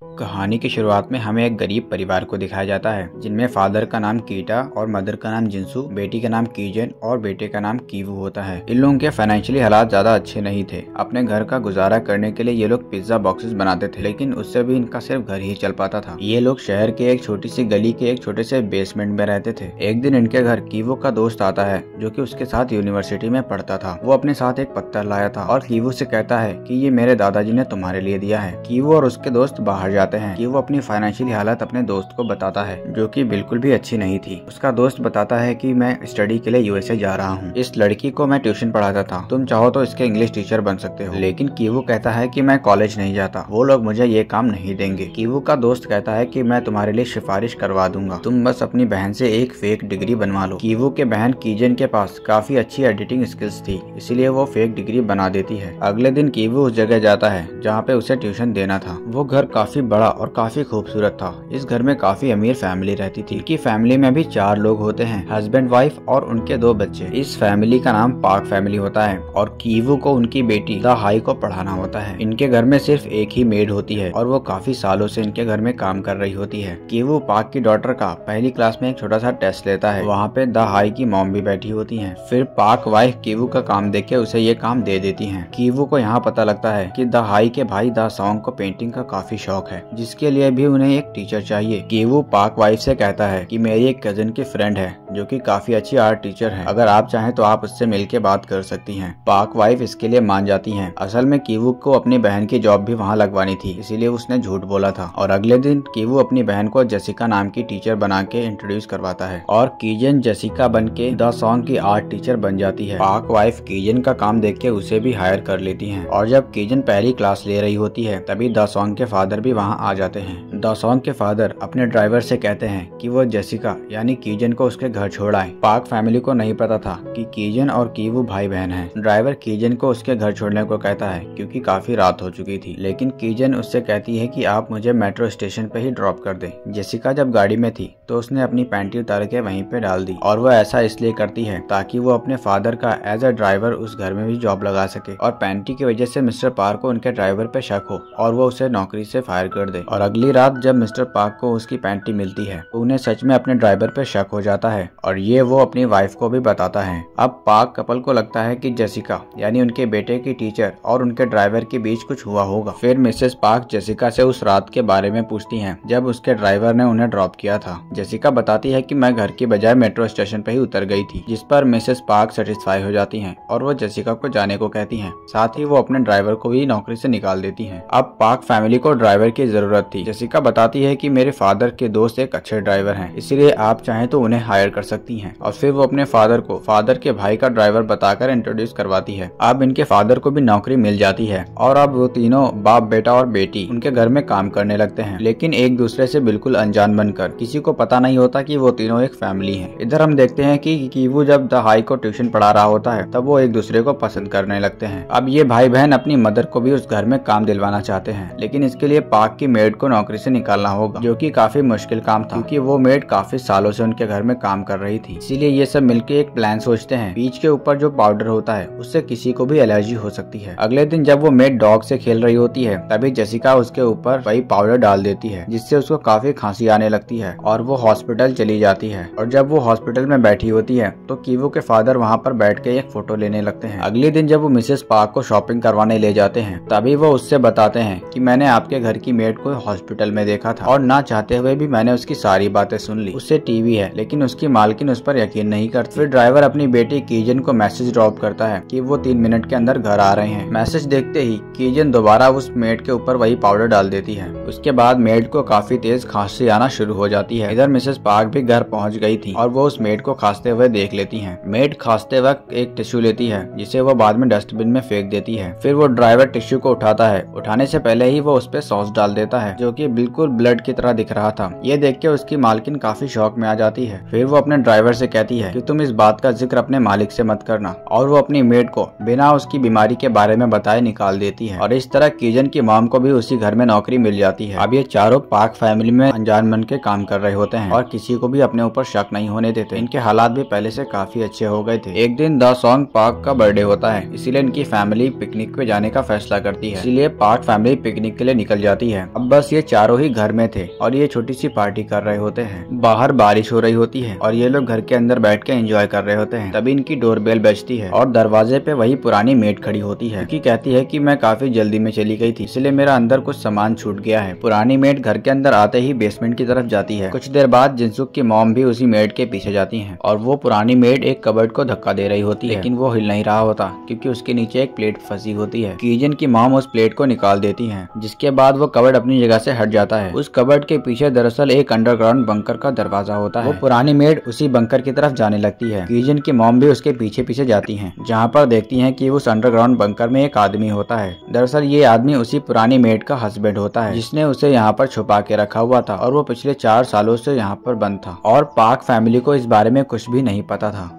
कहानी की शुरुआत में हमें एक गरीब परिवार को दिखाया जाता है जिनमें फादर का नाम कीटा और मदर का नाम जिंसू, बेटी का नाम कीजन और बेटे का नाम कीवू होता है। इन लोगों के फाइनेंशियली हालात ज्यादा अच्छे नहीं थे। अपने घर का गुजारा करने के लिए ये लोग पिज्जा बॉक्सेस बनाते थे, लेकिन उससे भी इनका सिर्फ घर ही चल पाता था। ये लोग शहर के एक छोटी सी गली के एक छोटे से बेसमेंट में रहते थे। एक दिन इनके घर कीवू का दोस्त आता है जो कि उसके साथ यूनिवर्सिटी में पढ़ता था। वो अपने साथ एक पत्थर लाया था और कीवू से कहता है कि ये मेरे दादाजी ने तुम्हारे लिए दिया है। कीवू और उसके दोस्त बाहर जाते हैं। कीवू अपनी फाइनेंशियल हालत अपने दोस्त को बताता है जो कि बिल्कुल भी अच्छी नहीं थी। उसका दोस्त बताता है कि मैं स्टडी के लिए यूएसए जा रहा हूँ। इस लड़की को मैं ट्यूशन पढ़ाता था, तुम चाहो तो इसके इंग्लिश टीचर बन सकते हो। लेकिन कीवू कहता है कि मैं कॉलेज नहीं जाता, वो लोग मुझे ये काम नहीं देंगे। कीवू का दोस्त कहता है कि मैं तुम्हारे लिए सिफारिश करवा दूंगा, तुम बस अपनी बहन से एक फेक डिग्री बनवा लो। कीवू के बहन कीजन के पास काफी अच्छी एडिटिंग स्किल्स थी, इसलिए वो फेक डिग्री बना देती है। अगले दिन कीवू उस जगह जाता है जहाँ पे उसे ट्यूशन देना था। वो घर काफी बड़ा और काफी खूबसूरत था। इस घर में काफी अमीर फैमिली रहती थी। इनकी फैमिली में भी 4 लोग होते हैं, हस्बैंड, वाइफ और उनके 2 बच्चे। इस फैमिली का नाम पार्क फैमिली होता है और कीवू को उनकी बेटी द हाई को पढ़ाना होता है। इनके घर में सिर्फ एक ही मेड होती है और वो काफी सालों से इनके घर में काम कर रही होती है। कीवू पार्क की डॉटर का पहली क्लास में एक छोटा सा टेस्ट लेता है। वहाँ पे द हाई की मॉम भी बैठी होती है। फिर पार्क वाइफ कीवू का काम देख के उसे ये काम दे देती है। कीवू को यहाँ पता लगता है कि द हाई के भाई द सॉन्ग को पेंटिंग का काफी शौक है, जिसके लिए भी उन्हें एक टीचर चाहिए। कीवू पार्क वाइफ से कहता है कि मेरी एक कजिन की फ्रेंड है जो कि काफी अच्छी आर्ट टीचर है, अगर आप चाहें तो आप उससे मिलके बात कर सकती हैं। पार्क वाइफ इसके लिए मान जाती हैं। असल में कीवू को अपनी बहन की जॉब भी वहाँ लगवानी थी, इसीलिए उसने झूठ बोला था। और अगले दिन कीवू अपनी बहन को जेसिका नाम की टीचर बना के इंट्रोड्यूस करवाता है और कीजन जेसिका बन के द सॉन्ग की आर्ट टीचर बन जाती है। पार्क वाइफ कीजन का काम देख के उसे भी हायर कर लेती है। और जब कीजन पहली क्लास ले रही होती है तभी द सॉन्ग के फादर भी वहाँ आ जाते हैं। द सॉन्ग के फादर अपने ड्राइवर से कहते हैं कि वो जेसिका यानी कीजन को उसके घर छोड़ आए। पार्क फैमिली को नहीं पता था कि कीजन और कीवू भाई बहन हैं। ड्राइवर कीजन को उसके घर छोड़ने को कहता है क्योंकि काफी रात हो चुकी थी, लेकिन कीजन उससे कहती है कि आप मुझे मेट्रो स्टेशन पे ही ड्रॉप कर दे। जेसिका जब गाड़ी में थी तो उसने अपनी पैंटी उतार के वहीं पे डाल दी और वो ऐसा इसलिए करती है ताकि वो अपने फादर का एज अ ड्राइवर उस घर में भी जॉब लगा सके और पैंटी की वजह से मिस्टर पार्क को उनके ड्राइवर पे शक हो और वो उसे नौकरी से फायर कर दे। और अगली रात जब मिस्टर पार्क को उसकी पैंटी मिलती है तो उन्हें सच में अपने ड्राइवर पे शक हो जाता है और ये वो अपनी वाइफ को भी बताता है। अब पार्क कपल को लगता है कि जेसिका यानी उनके बेटे की टीचर और उनके ड्राइवर के बीच कुछ हुआ होगा। फिर मिसेस पार्क जेसिका से उस रात के बारे में पूछती हैं जब उसके ड्राइवर ने उन्हें ड्रॉप किया था। जेसिका बताती है कि मैं घर की बजाय मेट्रो स्टेशन पे ही उतर गई थी, जिस पर मिसेस पार्क सेटिस्फाई हो जाती हैं और वो जेसिका को जाने को कहती हैं। साथ ही वो अपने ड्राइवर को भी नौकरी से निकाल देती हैं। अब पार्क फैमिली को ड्राइवर की जरूरत थी। जेसिका बताती है कि मेरे फादर के दोस्त एक अच्छे ड्राइवर हैं, इसलिए आप चाहें तो उन्हें हायर कर सकती हैं। और फिर वो अपने फादर को फादर के भाई का ड्राइवर बताकर इंट्रोड्यूस करवाती है। अब इनके फादर को भी नौकरी मिल जाती है और अब वो तीनों बाप, बेटा और बेटी उनके घर में काम करने लगते हैं, लेकिन एक दूसरे से बिल्कुल अनजान बनकर। किसी को पता नहीं होता कि वो तीनों एक फैमिली है। इधर हम देखते हैं कि कीवू जब द हाई को ट्यूशन पढ़ा रहा होता है तब वो एक दूसरे को पसंद करने लगते हैं। अब ये भाई बहन अपनी मदर को भी उस घर में काम दिलवाना चाहते हैं, लेकिन इसके लिए पार्क की मेड को नौकरी से निकालना होगा, जो कि काफी मुश्किल काम था क्योंकि वो मेड काफी सालों से उनके घर में काम कर रही थी। इसीलिए ये सब मिलके एक प्लान सोचते हैं। बीच के ऊपर जो पाउडर होता है उससे किसी को भी एलर्जी हो सकती है। अगले दिन जब वो मेड डॉग से खेल रही होती है तभी जेसिका उसके ऊपर वही पाउडर डाल देती है, जिससे उसको काफी खांसी आने लगती है और वो हॉस्पिटल चली जाती है। और जब वो हॉस्पिटल में बैठी होती है तो कीवू के फादर वहाँ पर बैठ के एक फोटो लेने लगते हैं। अगले दिन जब वो मिसेस पार्क को शॉपिंग करवाने ले जाते हैं तभी वो उससे बताते हैं कि मैंने आपके घर की मेड को हॉस्पिटल में देखा था और ना चाहते हुए भी मैंने उसकी सारी बातें सुन ली। उससे टीवी है लेकिन उसकी मालकिन उस पर यकीन नहीं करती। फिर ड्राइवर अपनी बेटी कीजन को मैसेज ड्रॉप करता है कि वो 3 मिनट के अंदर घर आ रहे हैं। मैसेज देखते ही कीजन दोबारा उस मेड के ऊपर वही पाउडर डाल देती है। उसके बाद मेड को काफी तेज खांसी आना शुरू हो जाती है। इधर मिसेस पार्क भी घर पहुंच गई थी और वो उस मेड को खांसते हुए देख लेती है। मेड खांसते वक्त एक टिश्यू लेती है जिसे वो बाद में डस्टबिन में फेंक देती है। फिर वो ड्राइवर टिश्यू को उठाता है। उठाने से पहले ही वो उस पे सॉस डाल देता है जो कि बिल्कुल ब्लड की तरह दिख रहा था। ये देख के उसकी मालकिन काफी शॉक में आ जाती है। फिर वो अपने अपने ड्राइवर से कहती है कि तुम इस बात का जिक्र अपने मालिक से मत करना, और वो अपनी मेड को बिना उसकी बीमारी के बारे में बताए निकाल देती है। और इस तरह कीजन की मॉम को भी उसी घर में नौकरी मिल जाती है। अब ये चारों पाक फैमिली में अनजान बन के काम कर रहे होते हैं और किसी को भी अपने ऊपर शक नहीं होने देते। इनके हालात भी पहले से काफी अच्छे हो गए थे। एक दिन द सॉन्ग पाक का बर्थडे होता है, इसीलिए इनकी फैमिली पिकनिक पे जाने का फैसला करती है। इसीलिए पाक फैमिली पिकनिक के लिए निकल जाती है। अब बस ये चारों ही घर में थे और ये छोटी सी पार्टी कर रहे होते हैं। बाहर बारिश हो रही होती है और ये लोग घर के अंदर बैठ के एंजॉय कर रहे होते हैं। तभी इनकी डोरबेल बजती है और दरवाजे पे वही पुरानी मेड खड़ी होती है, क्योंकि कहती है कि मैं काफी जल्दी में चली गई थी, इसलिए मेरा अंदर कुछ सामान छूट गया है। पुरानी मेड घर के अंदर आते ही बेसमेंट की तरफ जाती है। कुछ देर बाद जिनसुक की मॉम भी उसी मेड के पीछे जाती है और वो पुरानी मेड एक कबर्ड को धक्का दे रही होती है, लेकिन वो हिल नहीं रहा होता क्योंकि उसके नीचे एक प्लेट फंसी होती है। कीजन की मॉम उस प्लेट को निकाल देती है, जिसके बाद वो कबर्ड अपनी जगह से हट जाता है। उस कबर्ड के पीछे दरअसल एक अंडरग्राउंड बंकर का दरवाजा होता है। वो पुरानी मेड उसी बंकर की तरफ जाने लगती है। कीजन की मॉम भी उसके पीछे पीछे जाती है, जहाँ पर देखती है कि उस अंडरग्राउंड बंकर में एक आदमी होता है। दरअसल ये आदमी उसी पुरानी मेड का हस्बैंड होता है, जिसने उसे यहाँ पर छुपा के रखा हुआ था और वो पिछले 4 सालों से यहाँ पर बंद था और पाक फैमिली को इस बारे में कुछ भी नहीं पता था।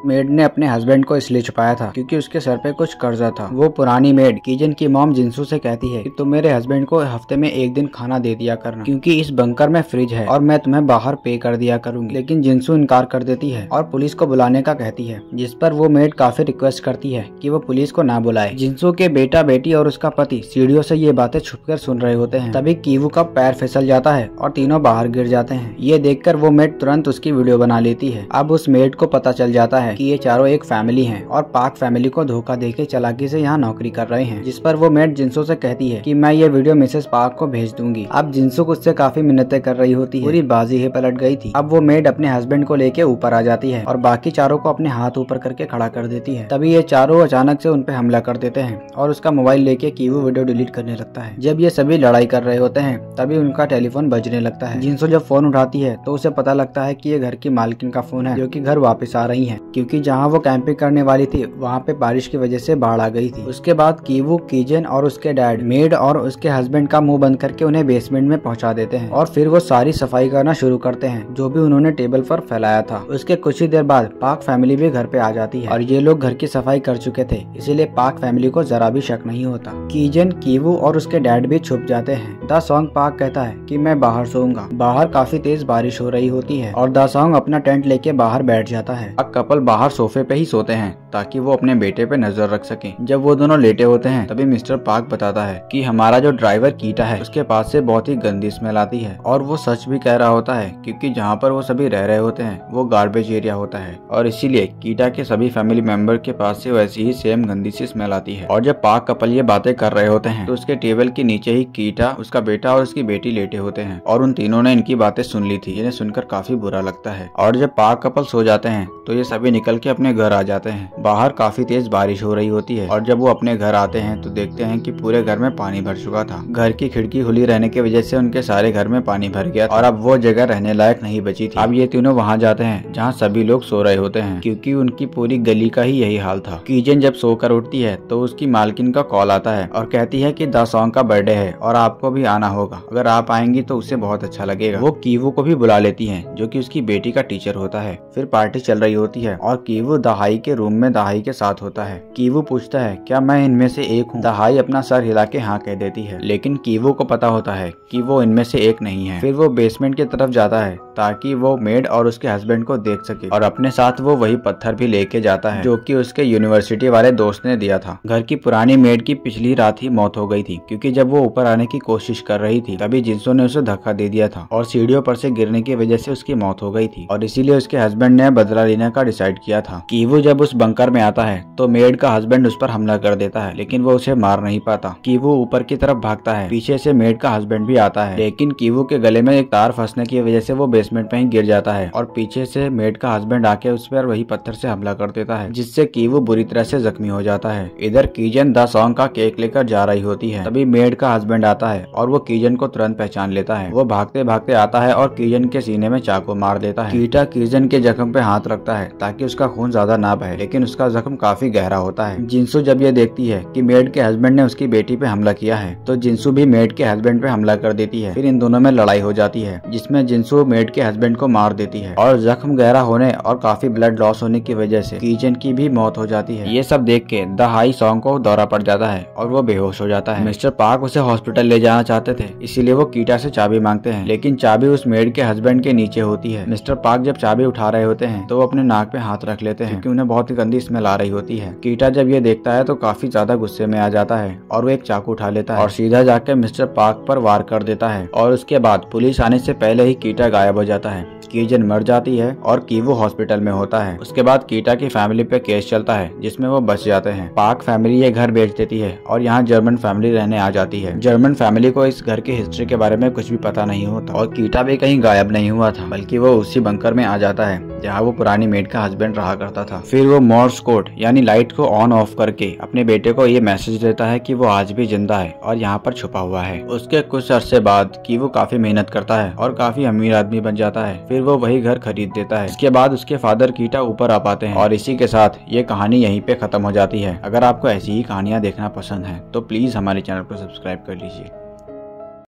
मेड ने अपने हस्बैंड को इसलिए छुपाया था क्योंकि उसके सर पे कुछ कर्जा था। वो पुरानी मेड कीजन की मॉम जिनसू से कहती है कि तुम मेरे हस्बैंड को हफ्ते में एक दिन खाना दे दिया करना, क्योंकि इस बंकर में फ्रिज है और मैं तुम्हें बाहर पे कर दिया करूंगी। लेकिन जिनसू इनकार कर देती है और पुलिस को बुलाने का कहती है, जिस पर वो मेड काफी रिक्वेस्ट करती है कि वो पुलिस को ना बुलाए। जिनसू के बेटा बेटी और उसका पति सीढ़ियों से ये बातें छुपकर सुन रहे होते हैं। तभी कीवू का पैर फिसल जाता है और तीनों बाहर गिर जाते हैं। ये देखकर वो मेड तुरंत उसकी वीडियो बना लेती है। अब उस मेड को पता चल जाता है कि ये चारों एक फैमिली हैं और पाक फैमिली को धोखा देके चालाकी से यहाँ नौकरी कर रहे हैं, जिस पर वो मेड जिनसू से कहती है कि मैं ये वीडियो मिसेस पाक को भेज दूंगी। अब जिनसू उससे काफी मिन्नतें कर रही होती है। पूरी बाजी ही पलट गई थी। अब वो मेड अपने हस्बैंड को लेके ऊपर आ जाती है और बाकी चारों को अपने हाथ ऊपर करके खड़ा कर देती है। तभी ये चारों अचानक से उन पे हमला कर देते हैं और उसका मोबाइल लेके कीवू वीडियो डिलीट करने लगता है। जब ये सभी लड़ाई कर रहे होते हैं तभी उनका टेलीफोन बजने लगता है। जिनसू जब फोन उठाती है तो उसे पता लगता है कि ये घर की मालकिन का फोन है, जो कि घर वापस आ रही है, क्योंकि जहाँ वो कैंपिंग करने वाली थी वहाँ पे बारिश की वजह से बाढ़ आ गई थी। उसके बाद कीवू, कीजन और उसके डैड मेड और उसके हस्बैंड का मुंह बंद करके उन्हें बेसमेंट में पहुंचा देते हैं और फिर वो सारी सफाई करना शुरू करते हैं जो भी उन्होंने टेबल पर फैलाया था। उसके कुछ ही देर बाद पाक फैमिली भी घर पे आ जाती है और ये लोग घर की सफाई कर चुके थे, इसीलिए पाक फैमिली को जरा भी शक नहीं होता। कीजन, कीवू और उसके डैड भी छुप जाते हैं। द सॉन्ग पाक कहता है कि मैं बाहर सोऊंगा। बाहर काफी तेज बारिश हो रही होती है और द सॉन्ग अपना टेंट लेके बाहर बैठ जाता है। अब कपल बाहर सोफे पे ही सोते हैं ताकि वो अपने बेटे पे नजर रख सके। जब वो दोनों लेटे होते हैं तभी मिस्टर पाक बताता है कि हमारा जो ड्राइवर कीटा है उसके पास से बहुत ही गंदी स्मेल आती है, और वो सच भी कह रहा होता है क्योंकि जहाँ पर वो सभी रह रहे होते हैं वो गार्बेज एरिया होता है और इसीलिए कीटा के सभी फैमिली मेंबर के पास से वैसी ही सेम गंदी सी स्मेल आती है। और जब पाक कपल ये बातें कर रहे होते हैं तो उसके टेबल के नीचे ही कीटा, उसका बेटा और उसकी बेटी लेटे होते हैं और उन तीनों ने इनकी बातें सुन ली थी। इन्हें सुनकर काफी बुरा लगता है और जब पाक कपल सो जाते हैं तो ये सभी निकल के अपने घर आ जाते हैं। बाहर काफी तेज बारिश हो रही होती है और जब वो अपने घर आते हैं तो देखते हैं कि पूरे घर में पानी भर चुका था। घर की खिड़की खुली रहने की वजह से उनके सारे घर में पानी भर गया और अब वो जगह रहने लायक नहीं बची थी। अब ये तीनों वहाँ जाते हैं जहाँ सभी लोग सो रहे होते हैं, क्योंकि उनकी पूरी गली का ही यही हाल था। कीजन जब सोकर उठती है तो उसकी मालकिन का कॉल आता है और कहती है कि द सॉन्ग का बर्थडे है और आपको भी आना होगा। अगर आप आएंगी तो उसे बहुत अच्छा लगेगा। वो कीवू को भी बुला लेती है जो कि उसकी बेटी का टीचर होता है। फिर पार्टी चल रही होती है और कीवू दहाई के रूम में दहाई के साथ होता है। कीवू पूछता है क्या मैं इनमें से एक हूँ? दहाई अपना सर हिला के हाँ कह देती है, लेकिन कीवू को पता होता है कि वो इनमें से एक नहीं है। फिर वो बेसमेंट की तरफ जाता है ताकि वो मेड और उसके हस्बैंड को देख सके और अपने साथ वो वही पत्थर भी लेके जाता है जो कि उसके यूनिवर्सिटी वाले दोस्त ने दिया था। घर की पुरानी मेड की पिछली रात ही मौत हो गई थी, क्योंकि जब वो ऊपर आने की कोशिश कर रही थी तभी जिनसू ने उसे धक्का दे दिया था और सीढ़ियों पर से गिरने की वजह से उसकी मौत हो गई थी और इसीलिए उसके हस्बैंड ने बदला लेने का डिसाइड किया था। कीवू जब उस बंकर में आता है तो मेड का हस्बैंड उस पर हमला कर देता है, लेकिन वो उसे मार नहीं पाता। कीवू ऊपर की तरफ भागता है, पीछे से मेड का हस्बैंड भी आता है, लेकिन कीवू के गले में एक तार फंसने की वजह से वो बेसमेंट में ही गिर जाता है और पीछे से मेड का हस्बैंड आके उस पर वही पत्थर से हमला कर देता है, जिससे कीवू बुरी तरह से जख्मी हो जाता है। इधर कीजन द सॉन्ग का केक लेकर जा रही होती है, तभी मेड का हस्बैंड आता है और वो कीजन को तुरंत पहचान लेता है। वो भागते भागते आता है और कीजन के सीने में चाकू मार देता है। कीटा कीजन के जख्म पे हाथ रखता है ताकि उसका खून ज्यादा ना बहे, लेकिन उसका जख्म काफी गहरा होता है। जिनसू जब ये देखती है कि मेड के हस्बैंड ने उसकी बेटी पे हमला किया है तो जिनसू भी मेड के हस्बैंड पे हमला कर देती है। फिर इन दोनों में लड़ाई हो जाती है जिसमें जिनसू मेड के हस्बैंड को मार देती है और जख्म गहरा होने और काफी ब्लड लॉस होने की वजह से कीजन की भी मौत हो जाती है। ये सब देख के द हाई सॉन्ग को दौरा पड़ जाता है और वो बेहोश हो जाता है। मिस्टर पार्क उसे हॉस्पिटल ले जाना चाहते थे, इसीलिए वो कीटा से चाबी मांगते हैं, लेकिन चाबी उस मेड के हस्बैंड के नीचे होती है। मिस्टर पार्क जब चाबी उठा रहे होते हैं तो वो अपने नाक पे हाथ रख लेते हैं क्योंकि उन्हें बहुत ही गंदी स्मेल आ रही होती है। कीटा जब ये देखता है तो काफी ज्यादा गुस्से में आ जाता है और वो एक चाकू उठा लेता है और सीधा जाकर मिस्टर पार्क पर वार कर देता है और उसके बाद पुलिस आने से पहले ही कीटा गायब हो जाता है। कीजन मर जाती है और कीवू हॉस्पिटल में होता है। उसके बाद कीटा की फैमिली पे केस चलता है जिसमें वो बच जाते हैं। पार्क फैमिली ये घर बेच देती है और यहाँ जर्मन फैमिली रहने आ जाती है। जर्मन फैमिली को इस घर की हिस्ट्री के बारे में कुछ भी पता नहीं होता और कीटा भी कहीं गायब नहीं हुआ था, बल्कि वो उसी बंकर में आ जाता है जहाँ वो पुरानी मेड का हस्बैंड रहा करता था। फिर वो मॉर्स कोड यानी लाइट को ऑन ऑफ करके अपने बेटे को ये मैसेज देता है कि वो आज भी जिंदा है और यहाँ पर छुपा हुआ है। उसके कुछ अरसे बाद कीवू काफी मेहनत करता है और काफी अमीर आदमी बन जाता है। फिर वो वही घर खरीद देता है। इसके बाद उसके फादर कीटा ऊपर आ पाते हैं और इसी के साथ ये कहानी यहीं पे खत्म हो जाती है। अगर आपको ऐसी ही कहानियां देखना पसंद है तो प्लीज हमारे चैनल को सब्सक्राइब कर लीजिए।